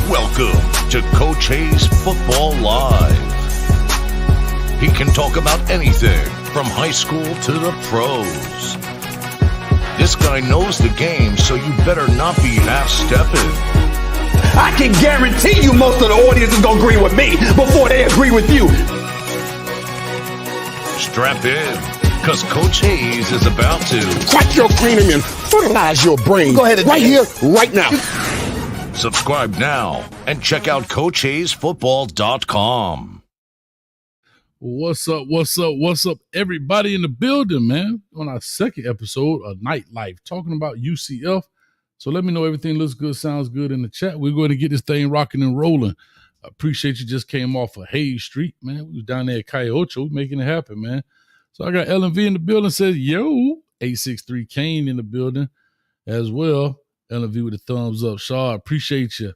Welcome to Coach Hayes Football Live. He can talk about anything from high school to the pros. This guy knows the game, so you better not be half-stepping. I can guarantee you most of the audience is going to agree with me before they agree with you. Strap in, because Coach Hayes is about to crack your cranium and fertilize your brain. Go ahead, right here, right now. Subscribe now and check out CoachHayesFootball.com. What's up, everybody in the building, man? On our second episode of Nightlife, talking about UCF. So let me know everything looks good, sounds good in the chat. We're going to get this thing rocking and rolling. I appreciate you just came off of Hayes Street, man. We was down there at Cayocho making it happen, man. So I got LMV in the building, says, yo, 863 Kane in the building as well. LMV with a thumbs up. Shaw, I appreciate you.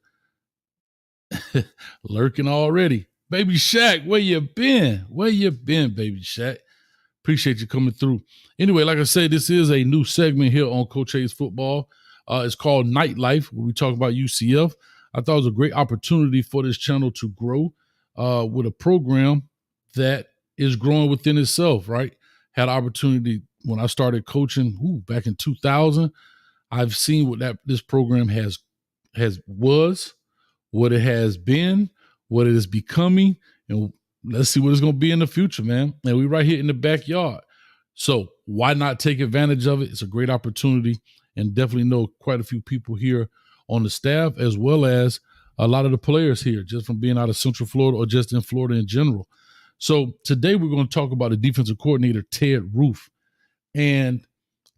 Lurking already. Baby Shaq, where you been? Where you been, Baby Shaq? Appreciate you coming through. Anyway, like I said, this is a new segment here on Coach Hayes Football. It's called Nightlife, where we talk about UCF. I thought it was a great opportunity for this channel to grow with a program that is growing within itself, right? Had an opportunity when I started coaching back in 2000. I've seen what this program was, what it has been, what it is becoming, and let's see what it's going to be in the future, man. And we're right here in the backyard. So why not take advantage of it? It's a great opportunity, and definitely know quite a few people here on the staff, as well as a lot of the players here, just from being out of Central Florida or just in Florida in general. So today we're going to talk about the defensive coordinator, Ted Roff. And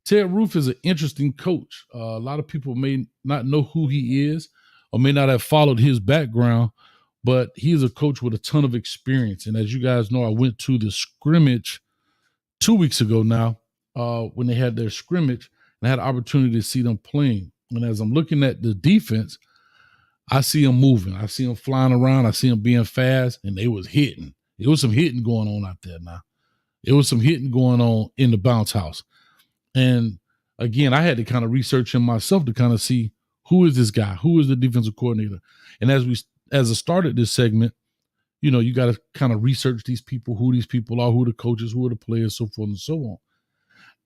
Ted Roff is an interesting coach. A lot of people may not know who he is or may not have followed his background, but he is a coach with a ton of experience. And as you guys know, I went to the scrimmage 2 weeks ago now when they had their scrimmage, and I had an opportunity to see them playing. And as I'm looking at the defense, I see them moving. I see them flying around. I see them being fast, and they was hitting. There was some hitting going on out there now. It was some hitting going on in the bounce house. And again, I had to kind of research him myself to kind of see who is this guy? Who is the defensive coordinator? And as I started this segment, you know, you got to kind of research these people, who these people are, who are the coaches, who are the players, so forth and so on.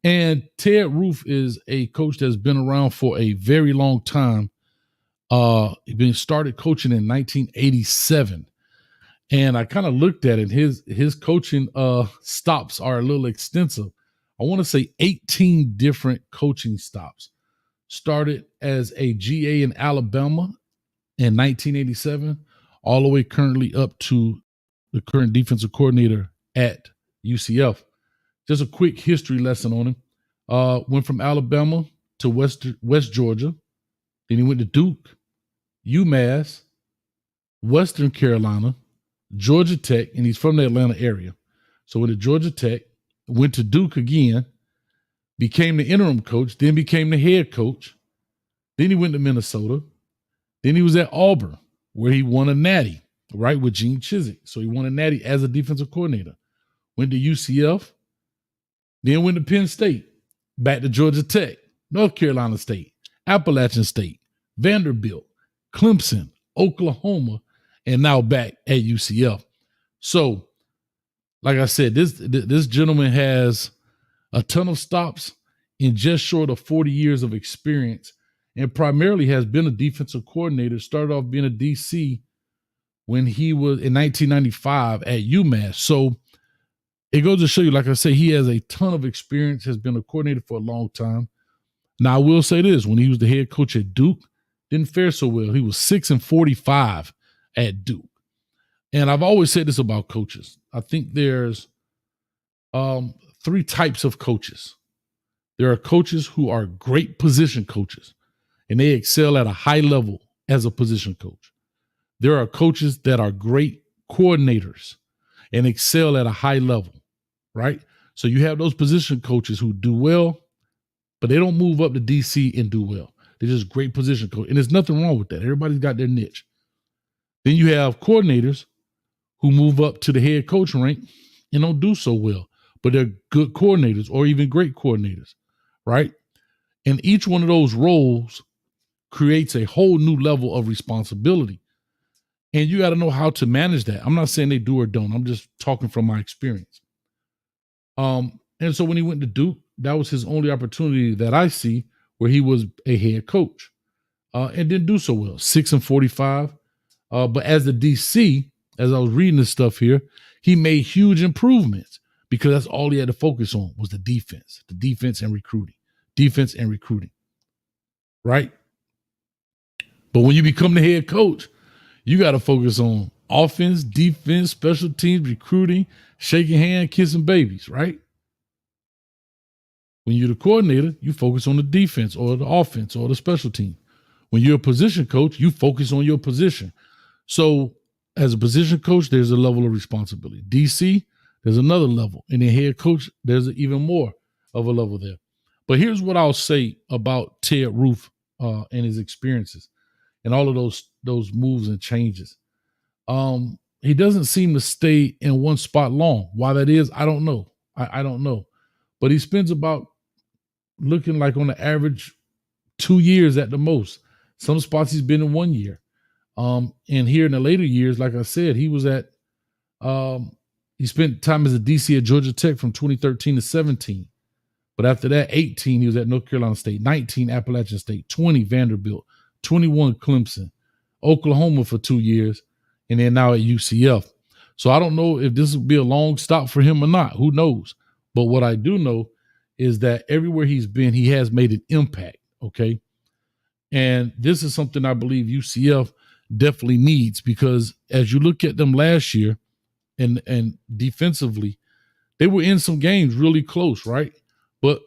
And Ted Roff is a coach that's been around for a very long time. He started coaching in 1987. And I kind of looked at it. His coaching stops are a little extensive. I want to say 18 different coaching stops. Started as a GA in Alabama in 1987, all the way currently up to the current defensive coordinator at UCF. Just a quick history lesson on him. Went from Alabama to West Georgia. Then he went to Duke, UMass, Western Carolina, Georgia Tech, and he's from the Atlanta area. So went to Georgia Tech, went to Duke again, became the interim coach, then became the head coach. Then he went to Minnesota. Then he was at Auburn, where he won a natty, right, with Gene Chizik. So he won a natty as a defensive coordinator. Went to UCF, then went to Penn State, back to Georgia Tech, North Carolina State, Appalachian State, Vanderbilt, Clemson, Oklahoma, and now back at UCF. So, like I said, this gentleman has a ton of stops in just short of 40 years of experience, and primarily has been a defensive coordinator. Started off being a DC when he was in 1995 at UMass. So it goes to show you, like I say, he has a ton of experience, has been a coordinator for a long time. Now, I will say this, when he was the head coach at Duke, didn't fare so well. He was 6-45 at Duke. And I've always said this about coaches. I think there's three types of coaches. There are coaches who are great position coaches, and they excel at a high level as a position coach. There are coaches that are great coordinators and excel at a high level, right? So you have those position coaches who do well, but they don't move up to DC and do well. They're just great position coach. And there's nothing wrong with that. Everybody's got their niche. Then you have coordinators who move up to the head coach rank and don't do so well, but they're good coordinators or even great coordinators, right? And each one of those roles creates a whole new level of responsibility. And you got to know how to manage that. I'm not saying they do or don't. I'm just talking from my experience. And so when he went to Duke, that was his only opportunity that I see where he was a head coach, and didn't do so well. 6-45. But as the DC, as I was reading this stuff here, he made huge improvements because that's all he had to focus on was the defense and recruiting, right? But when you become the head coach, you got to focus on offense, defense, special teams, recruiting, shaking hands, kissing babies, right? When you're the coordinator, you focus on the defense or the offense or the special team. When you're a position coach, you focus on your position. So as a position coach, there's a level of responsibility. DC, there's another level. And then head coach, there's even more of a level there. But here's what I'll say about Ted Roff and his experiences and all of those moves and changes. He doesn't seem to stay in one spot long. Why that is, I don't know. I don't know. But he spends about looking like on the average 2 years at the most. Some spots he's been in 1 year. And here in the later years, like I said, he was at he spent time as a DC at Georgia Tech from 2013 to 17. But after that, 18, he was at North Carolina State, 19, Appalachian State, 20, Vanderbilt, 21, Clemson, Oklahoma for 2 years, and then now at UCF. So I don't know if this will be a long stop for him or not. Who knows? But what I do know is that everywhere he's been, he has made an impact, okay? And this is something I believe UCF definitely needs, because as you look at them last year and defensively, they were in some games really close, right? But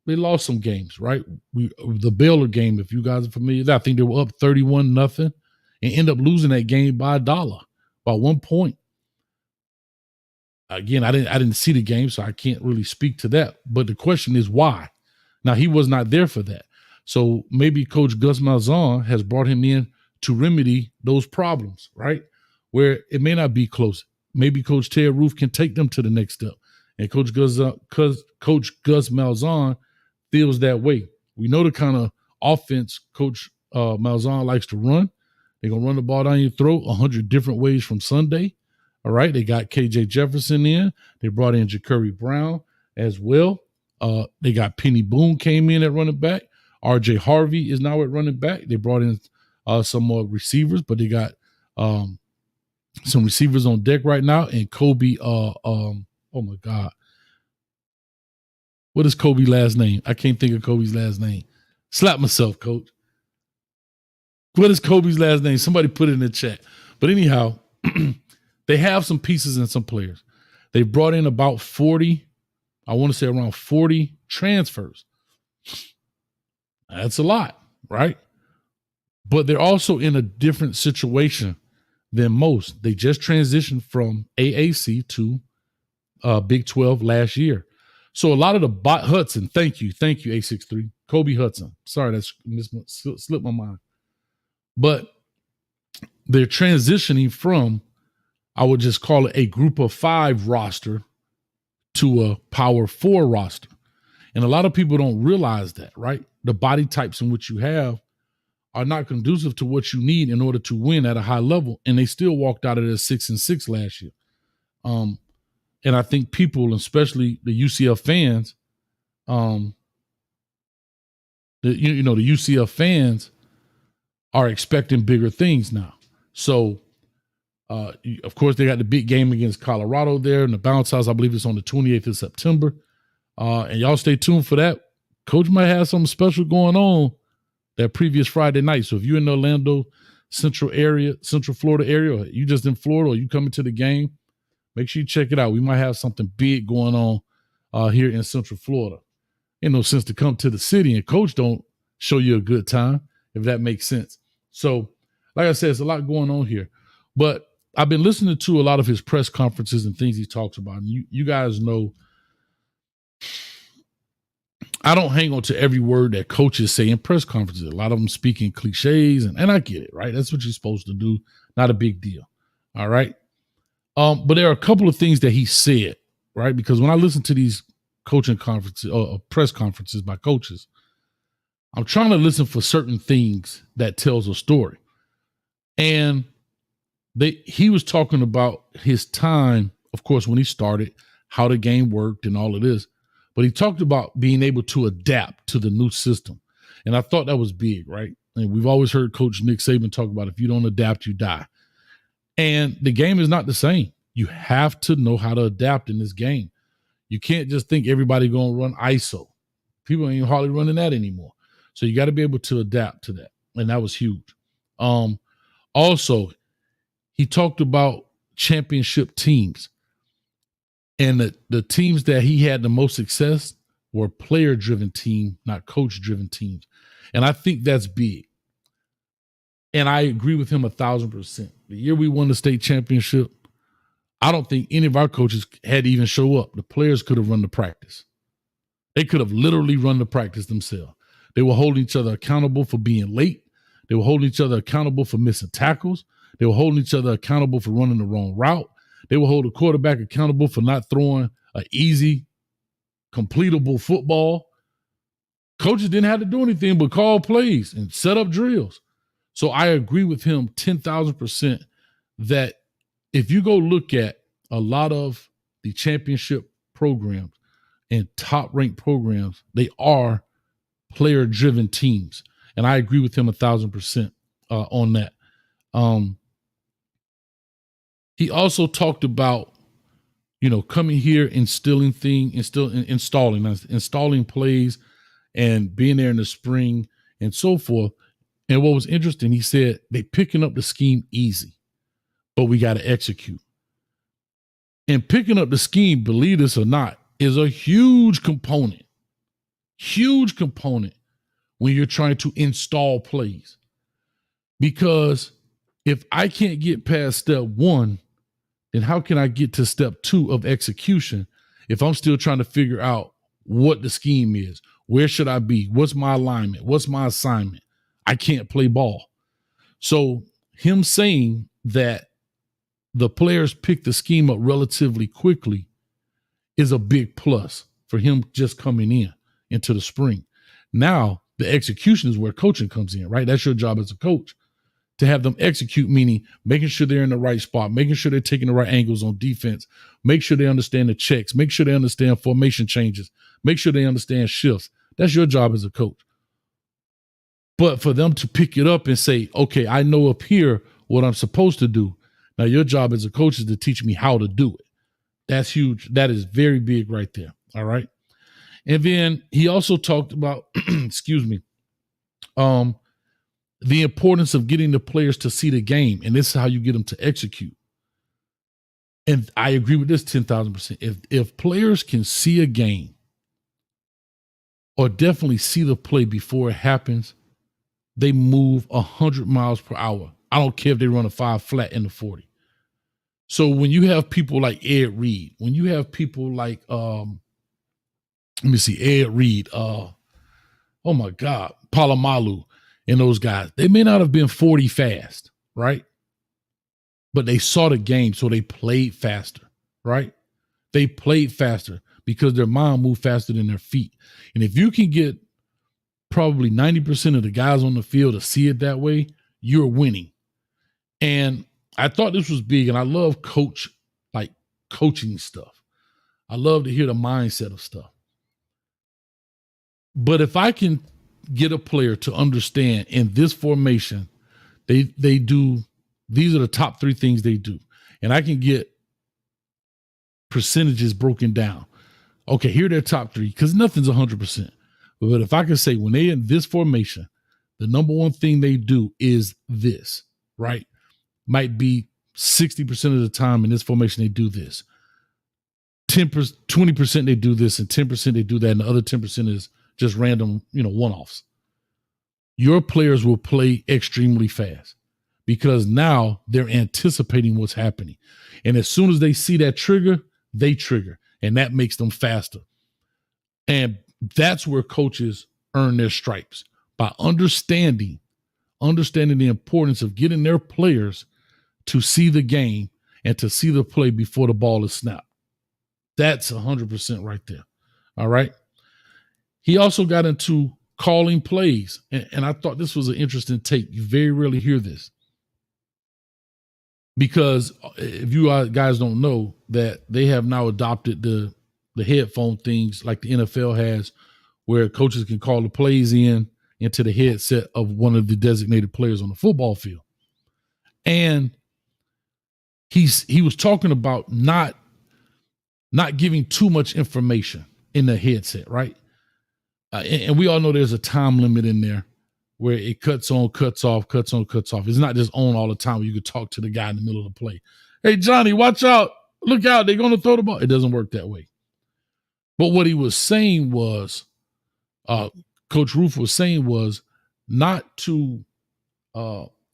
they lost some games, right? The Baylor game, if you guys are familiar, I think they were up 31-0 and end up losing that game by $1, by 1 point. Again, I didn't see the game, so I can't really speak to that. But the question is why? Now, he was not there for that. So maybe Coach Gus Malzahn has brought him in to remedy those problems, right? Where it may not be close. Maybe Coach Ted Roff can take them to the next step. And Coach Gus Malzahn feels that way. We know the kind of offense Coach Malzahn likes to run. They're going to run the ball down your throat 100 different ways from Sunday. All right, they got KJ Jefferson in. They brought in Ja'Cory Brown as well. They got Penny Boone came in at running back. RJ Harvey is now at running back. They brought in some more receivers, but they got some receivers on deck right now. And Kobe, oh my God. What is Kobe's last name? I can't think of Kobe's last name. Slap myself, Coach. What is Kobe's last name? Somebody put it in the chat. But anyhow, they have some pieces and some players. They brought in about 40, I want to say around 40 transfers. That's a lot, right? But they're also in a different situation than most. They just transitioned from AAC to Big 12 last year. So a lot of the Hudson, thank you, A63, Kobe Hudson. Sorry, that's slipped my mind. But they're transitioning from, I would just call it a group of 5 roster to a power 4 roster. And a lot of people don't realize that, right? The body types in which you have are not conducive to what you need in order to win at a high level. And they still walked out of there 6-6 last year. And I think people, especially the UCF fans, the UCF fans are expecting bigger things now. So, of course, they got the big game against Colorado there in the bounce house. I believe it's on the 28th of September. And y'all stay tuned for that. Coach might have something special going on that previous Friday night. So if you're in the Orlando Central Florida area, or you just in Florida, or you coming to the game, make sure you check it out. We might have something big going on here in Central Florida. Ain't no sense to come to the city and Coach don't show you a good time, if that makes sense. So, like I said, it's a lot going on here. But I've been listening to a lot of his press conferences and things he talks about. And you guys know, I don't hang on to every word that coaches say in press conferences. A lot of them speaking cliches, and I get it, right? That's what you're supposed to do. Not a big deal. All right. But there are a couple of things that he said, right? Because when I listen to these coaching conferences or press conferences by coaches, I'm trying to listen for certain things that tells a story. And he was talking about his time, of course, when he started, how the game worked and all of this. But he talked about being able to adapt to the new system. And I thought that was big, right? And we've always heard Coach Nick Saban talk about if you don't adapt, you die. And the game is not the same. You have to know how to adapt in this game. You can't just think everybody going to run ISO. People ain't hardly running that anymore. So you got to be able to adapt to that. And that was huge. Also, he talked about championship teams. And the teams that he had the most success were player-driven team, not coach-driven teams. And I think that's big. And I agree with him 1,000%. The year we won the state championship, I don't think any of our coaches had to even show up. The players could have run the practice. They could have literally run the practice themselves. They were holding each other accountable for being late. They were holding each other accountable for missing tackles. They were holding each other accountable for running the wrong route. They will hold the quarterback accountable for not throwing an easy, completable football. Coaches didn't have to do anything but call plays and set up drills. So I agree with him 10,000% that if you go look at a lot of the championship programs and top-ranked programs, they are player-driven teams. And I agree with him 1,000% on that. He also talked about, coming here, installing plays and being there in the spring and so forth. And what was interesting, he said they picking up the scheme easy, but we got to execute. And picking up the scheme, believe this or not, is a huge component when you're trying to install plays. Because if I can't get past step one, then how can I get to step two of execution if I'm still trying to figure out what the scheme is? Where should I be? What's my alignment? What's my assignment? I can't play ball. So him saying that the players pick the scheme up relatively quickly is a big plus for him just coming into the spring. Now, the execution is where coaching comes in, right? That's your job as a coach, to have them execute, meaning making sure they're in the right spot, making sure they're taking the right angles on defense, make sure they understand the checks, make sure they understand formation changes, make sure they understand shifts. That's your job as a coach. But for them to pick it up and say, okay, I know up here what I'm supposed to do. Now, your job as a coach is to teach me how to do it. That's huge. That is very big right there. All right. And then he also talked about, the importance of getting the players to see the game. And this is how you get them to execute. And I agree with this 10,000%. If players can see a game or definitely see the play before it happens, they move 100 miles per hour. I don't care if they run a 5 flat in the 40. So when you have people like Ed Reed, when you have people like, Ed Reed, oh my God, Palomalu and those guys, they may not have been 40 fast, right? But they saw the game, so they played faster, right? They played faster because their mind moved faster than their feet. And if you can get probably 90% of the guys on the field to see it that way, you're winning. And I thought this was big, and I love coaching stuff. I love to hear the mindset of stuff. But if I can get a player to understand in this formation, they do, these are the top 3 things they do. And I can get percentages broken down. Okay, here are their top 3, because nothing's 100%. But if I can say when they're in this formation, the number one thing they do is this, right? Might be 60% of the time in this formation, they do this. 20% they do this, and 10% they do that, and the other 10% is just random, one-offs. Your players will play extremely fast because now they're anticipating what's happening. And as soon as they see that trigger, they trigger, and that makes them faster. And that's where coaches earn their stripes, by understanding the importance of getting their players to see the game and to see the play before the ball is snapped. That's 100% right there. All right. He also got into calling plays. And I thought this was an interesting take. You very rarely hear this. Because if you guys don't know that they have now adopted the headphone things like the NFL has, where coaches can call the plays into the headset of one of the designated players on the football field. And he was talking about not giving too much information in the headset, right? And we all know there's a time limit in there where it cuts on, cuts off, cuts on, cuts off. It's not just on all the time where you could talk to the guy in the middle of the play. Hey, Johnny, watch out. Look out. They're going to throw the ball. It doesn't work that way. But what he was saying was, Coach Roff was saying was not to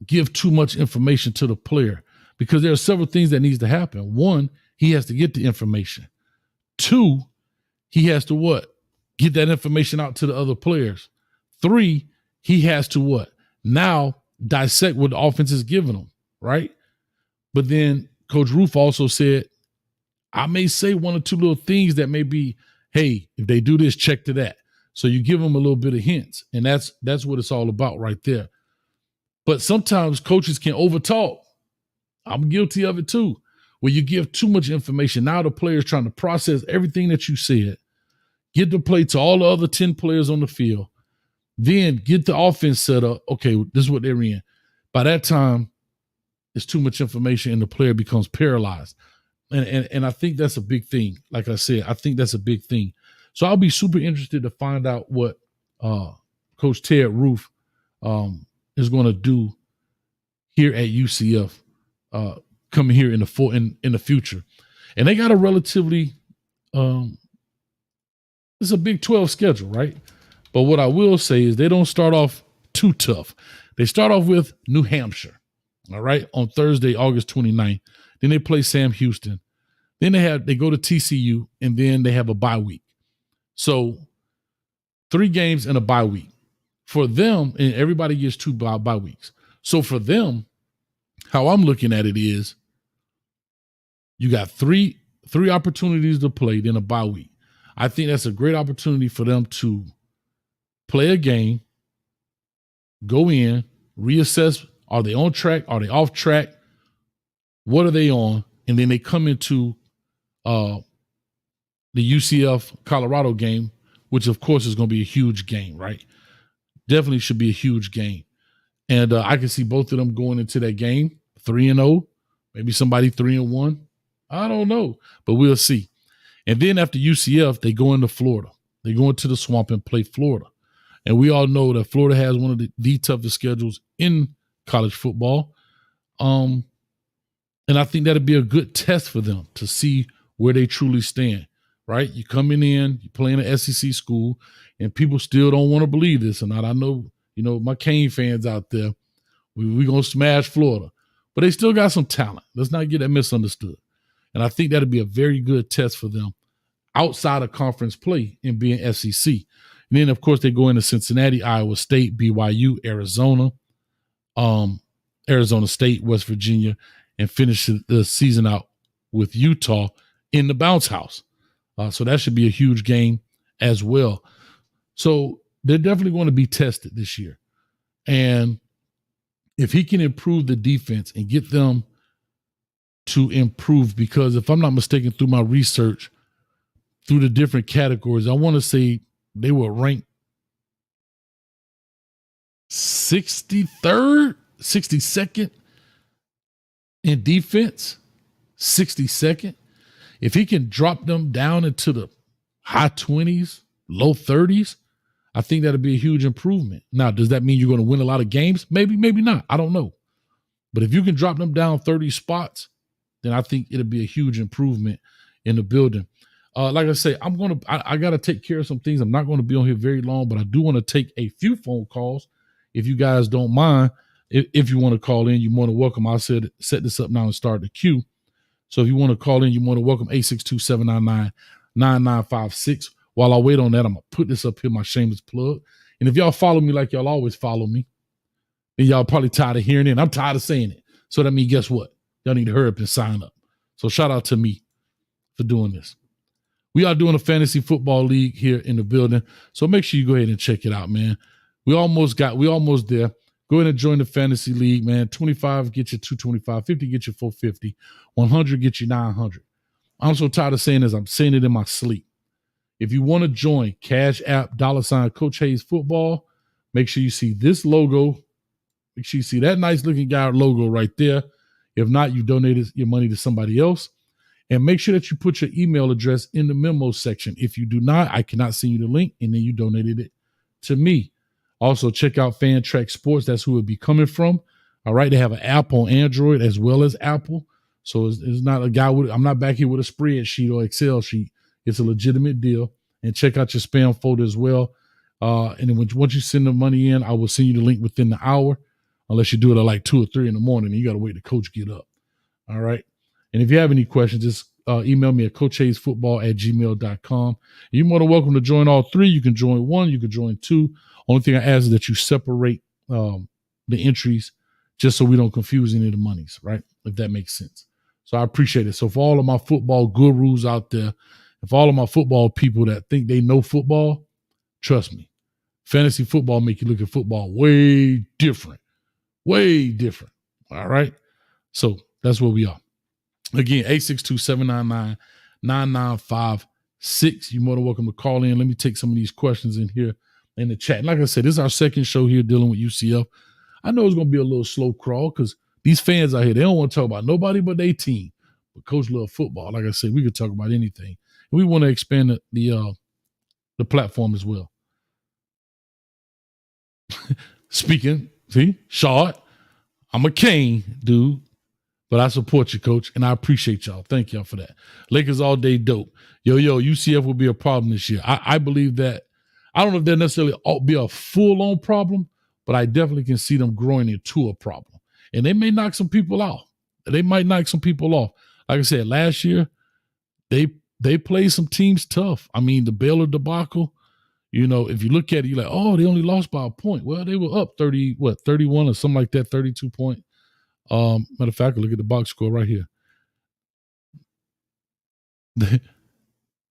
give too much information to the player, because there are several things that needs to happen. One, he has to get the information. Two, he has to what? Get that information out to the other players. Three, he has to what? Now dissect what the offense is giving him, right? But then Coach Roff also said, I may say one or two little things that may be, hey, if they do this, check to that. So you give them a little bit of hints, and that's what it's all about right there. But sometimes coaches can overtalk. I'm guilty of it too. Where you give too much information. Now the player's trying to process everything that you said, get the play to all the other 10 players on the field, then get the offense set up. Okay, this is what they're in. By that time, it's too much information and the player becomes paralyzed. And I think that's a big thing. Like I said, I think that's a big thing. So I'll be super interested to find out what Coach Ted Roff is going to do here at UCF coming here in the future. And they got a relatively it's a Big 12 schedule, right? But what I will say is they don't start off too tough. They start off with New Hampshire, all right, on Thursday, August 29th. Then they play Sam Houston. Then they go to TCU, and then they have a bye week. So 3 games and a bye week. For them, and everybody gets 2 bye weeks. So for them, how I'm looking at it is you got three opportunities to play, then a bye week. I think that's a great opportunity for them to play a game, go in, reassess, are they on track? Are they off track? What are they on? And then they come into the UCF Colorado game, which of course is going to be a huge game, right? Definitely should be a huge game. And I can see both of them going into that game 3-0, maybe somebody 3-1. I don't know, but we'll see. And then after UCF, they go into Florida. They go into the Swamp and play Florida. And we all know that Florida has one of the toughest schedules in college football. And I think that'd be a good test for them to see where they truly stand, right? You coming in, you playing an SEC school, and people still don't want to believe this or not. I know, my Cane fans out there, we're going to smash Florida. But they still got some talent. Let's not get that misunderstood. And I think that'd be a very good test for them outside of conference play and being SEC. And then, of course, they go into Cincinnati, Iowa State, BYU, Arizona, Arizona State, West Virginia, and finish the season out with Utah in the bounce house. So that should be a huge game as well. So they're definitely going to be tested this year. And if he can improve the defense and get them to improve, because if I'm not mistaken, through my research, through the different categories, I want to say they were ranked 63rd, 62nd in defense, 62nd. If he can drop them down into the high 20s, low 30s, I think that'd be a huge improvement. Now, does that mean you're going to win a lot of games? Maybe, maybe not. I don't know. But if you can drop them down 30 spots, then I think it'll be a huge improvement in the building. Like I say, I got to take care of some things. I'm not going to be on here very long, but I do want to take a few phone calls. If you guys don't mind, if you want to call in, you're more than welcome. I'll set this up now and start the queue. So if you want to call in, you're more than welcome. 862-799-9956. While I wait on that, I'm going to put this up here, my shameless plug. And if y'all follow me like y'all always follow me, then y'all probably tired of hearing it. I'm tired of saying it. So that means, guess what? Y'all need to hurry up and sign up. So shout out to me for doing this. We are doing a fantasy football league here in the building. So make sure you go ahead and check it out, man. We almost there. Go ahead and join the fantasy league, man. 25 get you 225, 50 get you 450, 100 get you 900. I'm so tired of saying this. I'm saying it in my sleep. If you want to join Cash App $ Coach Hayes Football, make sure you see this logo. Make sure you see that nice looking guy logo right there. If not, you donated your money to somebody else. And make sure that you put your email address in the memo section. If you do not, I cannot send you the link, and then you donated it to me. Also, check out Fan Track Sports. That's who it'd be coming from. All right, they have an app on Android as well as Apple. So it's not a guy I'm not back here with a spreadsheet or Excel sheet. It's a legitimate deal. And check out your spam folder as well. And then once you send the money in, I will send you the link within the hour, unless you do it at like 2 or 3 in the morning and you got to wait the coach get up. All right. And if you have any questions, just email me at coachhayesfootball@gmail.com. You're more than welcome to join all 3. You can join 1, you can join 2. Only thing I ask is that you separate the entries just so we don't confuse any of the monies, right? If that makes sense. So I appreciate it. So for all of my football gurus out there, if all of my football people that think they know football, trust me, fantasy football make you look at football way different. Way different. All right? So that's where we are. Again, 862-799-9956. You're more than welcome to call in. Let me take some of these questions in here in the chat. And like I said, this is our second show here dealing with UCF. I know it's going to be a little slow crawl because these fans out here, they don't want to talk about nobody but their team. But Coach love football. Like I said, we could talk about anything. And we want to expand the platform as well. Speaking, see, short. I'm a Cane dude. But I support you, Coach, and I appreciate y'all. Thank y'all for that. Lakers all day dope. Yo, UCF will be a problem this year. I believe that. I don't know if they'll necessarily be a full-on problem, but I definitely can see them growing into a problem. And they may knock some people off. They might knock some people off. Like I said, last year, they played some teams tough. I mean, the Baylor debacle, if you look at it, you're like, oh, they only lost by a point. Well, they were up 31 or something like that, 32 points. Matter of fact, look at the box score right here.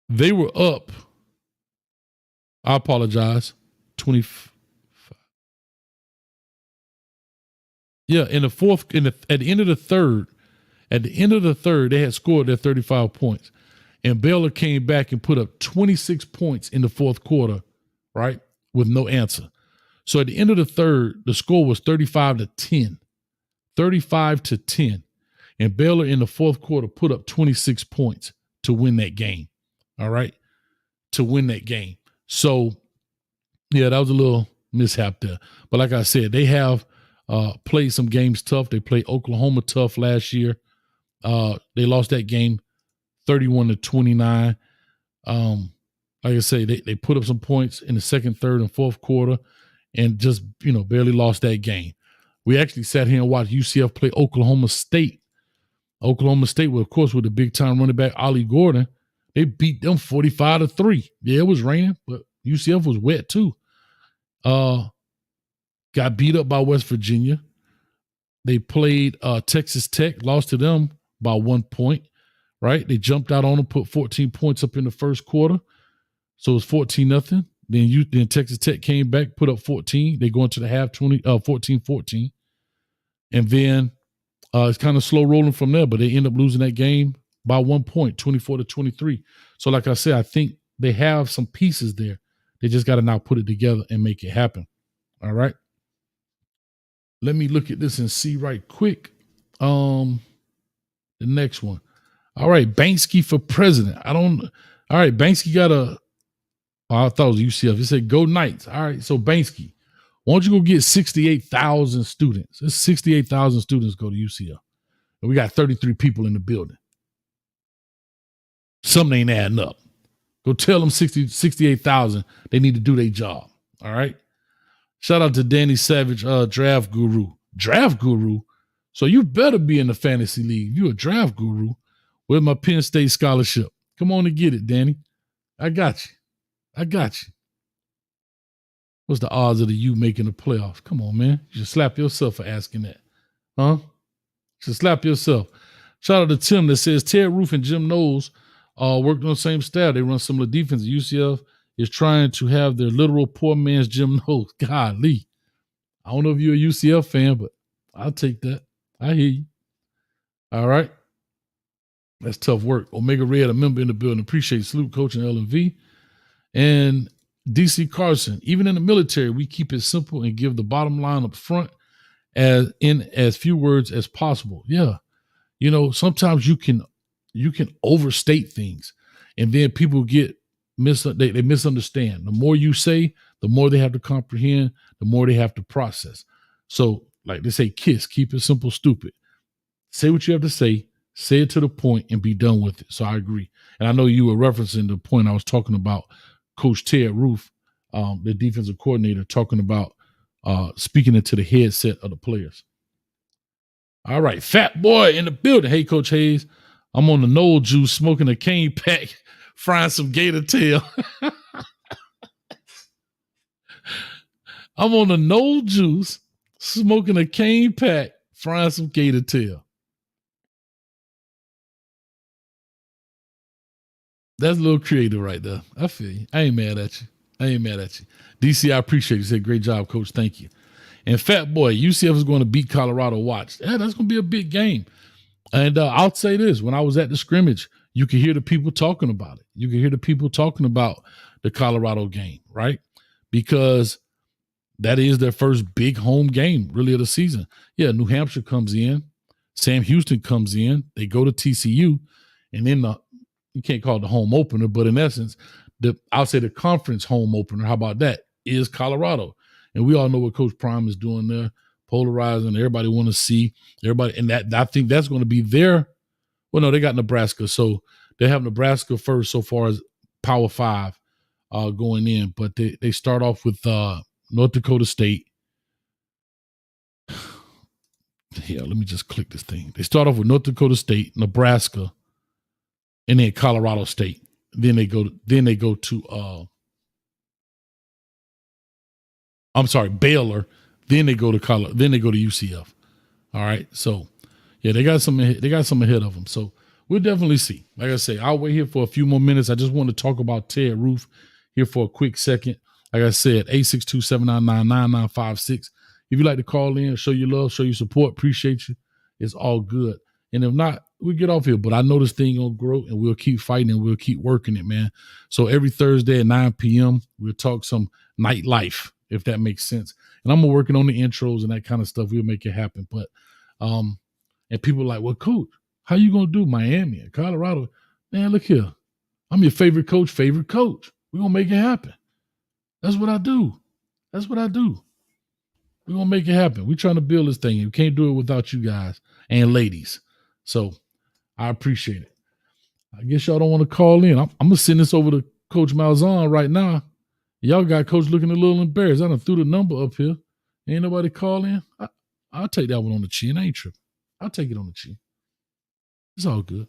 They were up. I apologize. 25. Yeah, in the fourth, at the end of the third, they had scored their 35 points. And Baylor came back and put up 26 points in the fourth quarter, right? With no answer. So at the end of the third, the score was 35-10. 35-10. And Baylor in the fourth quarter put up 26 points to win that game. All right. To win that game. So, yeah, that was a little mishap there. But like I said, they have played some games tough. They played Oklahoma tough last year. They lost that game 31-29. Like I say, they put up some points in the second, third, and fourth quarter and just, barely lost that game. We actually sat here and watched UCF play Oklahoma State. Oklahoma State, well, of course, with the big-time running back, Ollie Gordon, they beat them 45-3. Yeah, it was raining, but UCF was wet too. Got beat up by West Virginia. They played Texas Tech, lost to them by 1 point, right? They jumped out on them, put 14 points up in the first quarter. So it was 14-0. Then Texas Tech came back, put up 14. They go into the half 14-14. And then it's kind of slow rolling from there, but they end up losing that game by 1 point, 24-23. So like I said, I think they have some pieces there. They just got to now put it together and make it happen. All right. Let me look at this and see right quick. The next one. All right. Banksky for president. All right. Banksky got I thought it was UCF. It said go Knights. All right. So Banksky, why don't you go get 68,000 students? There's 68,000 students go to UCF. And we got 33 people in the building. Something ain't adding up. Go tell them 68,000 they need to do their job. All right. Shout out to Danny Savage, draft guru. Draft guru? So you better be in the fantasy league. You a draft guru. With my Penn State scholarship. Come on and get it, Danny. I got you. What's the odds of you making the playoffs? Come on, man. You should slap yourself for asking that. Huh? You should slap yourself. Shout out to Tim that says Ted Roff and Jim Knowles worked on the same staff. They run similar defense. UCF is trying to have their literal poor man's Jim Knowles. Golly. I don't know if you're a UCF fan, but I'll take that. I hear you. All right. That's tough work. Omega Red, a member in the building. Appreciate salute, coach and LMV. And DC Carson, even in the military, we keep it simple and give the bottom line up front as few words as possible. Yeah. Sometimes you can overstate things, and then people get they misunderstand. The more you say, the more they have to comprehend, the more they have to process. So, like they say, KISS, keep it simple, stupid. Say what you have to say it to the point, and be done with it. So I agree. And I know you were referencing the point I was talking about, Coach Ted Roff, the defensive coordinator, talking about speaking into the headset of the players. All right, Fat Boy in the building. Hey, Coach Hayes, I'm on the Knoll juice, smoking a cane pack, frying some gator tail. I'm on the Knoll juice, smoking a cane pack, frying some gator tail. That's a little creative right there. I feel you. I ain't mad at you. DC, I appreciate you. You said, great job, Coach. Thank you. And Fat Boy, UCF is going to beat Colorado. Watch. Yeah, that's going to be a big game. And I'll say this. When I was at the scrimmage, you could hear the people talking about it. You could hear the people talking about the Colorado game, right? Because that is their first big home game, really, of the season. Yeah, New Hampshire comes in. Sam Houston comes in. They go to TCU. And then you can't call it the home opener, but in essence, I'll say the conference home opener, how about that, is Colorado. And we all know what Coach Prime is doing there, polarizing. Everybody want to see everybody. And that I think that's going to be their – well, no, they got Nebraska. So they have Nebraska first so far as Power 5 going in. But they start off with North Dakota State. Yeah, let me just click this thing. They start off with North Dakota State, Nebraska, and then Colorado State. Then they go to Baylor. Then they go to UCF. All right. So yeah, they got some ahead of them. So we'll definitely see. Like I say, I'll wait here for a few more minutes. I just want to talk about Ted Roff here for a quick second. Like I said, 862-799-9956. If you'd like to call in, show your love, show your support, appreciate you. It's all good. And if not, we'll get off here. But I know this thing gonna grow, and we'll keep fighting and we'll keep working it, man. So every Thursday at 9 p.m., we'll talk some nightlife, if that makes sense. And I'm working on the intros and that kind of stuff. We'll make it happen. But and people are like, well, Coach, how you gonna do Miami and Colorado? Man, look here. I'm your favorite coach. We're gonna make it happen. That's what I do. We're gonna make it happen. We're trying to build this thing. We can't do it without you guys and ladies. So I appreciate it. I guess y'all don't want to call in. I'm gonna send this over to Coach Malzahn right now. Y'all got Coach looking a little embarrassed. I done threw the number up here. Ain't nobody call in. I'll take that one on the chin. I ain't tripping. I'll take it on the chin. It's all good.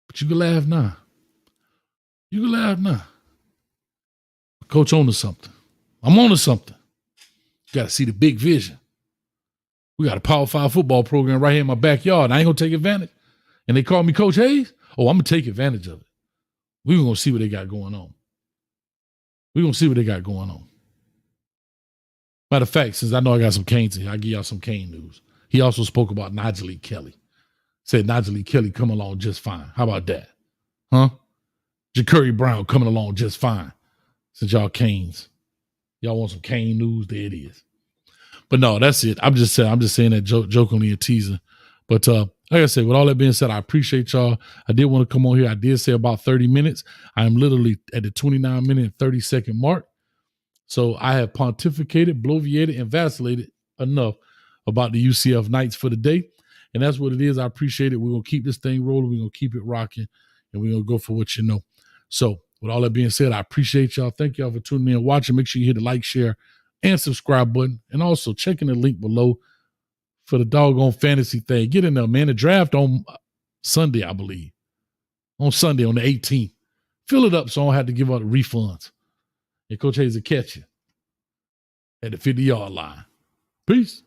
But you can laugh now. Coach on to something. I'm on to something. You got to see the big vision. We got a Power 5 football program right here in my backyard. And I ain't going to take advantage. And they call me Coach Hayes. Oh, I'm going to take advantage of it. We're going to see what they got going on. Matter of fact, since I know I got some Canes here, I'll give y'all some Cane news. He also spoke about Najee Kelly. Said Najee Kelly coming along just fine. How about that? Huh? Ja'Curry Brown coming along just fine. Since y'all Canes. Y'all want some Cane news? There it is. But no, that's it. I'm just saying that jokingly and teasing. But like I said, with all that being said, I appreciate y'all. I did want to come on here. I did say about 30 minutes. I am literally at the 29-minute and 30-second mark. So I have pontificated, bloviated, and vacillated enough about the UCF Knights for the day. And that's what it is. I appreciate it. We're going to keep this thing rolling. We're going to keep it rocking. And we're going to go for what you know. So with all that being said, I appreciate y'all. Thank y'all for tuning in and watching. Make sure you hit the like, share, and subscribe button. And also checking the link below for the doggone fantasy thing. Get in there, man. The draft on Sunday, I believe. On Sunday, on the 18th. Fill it up so I don't have to give out the refunds. And Coach Hayes will catch you at the 50-yard line. Peace.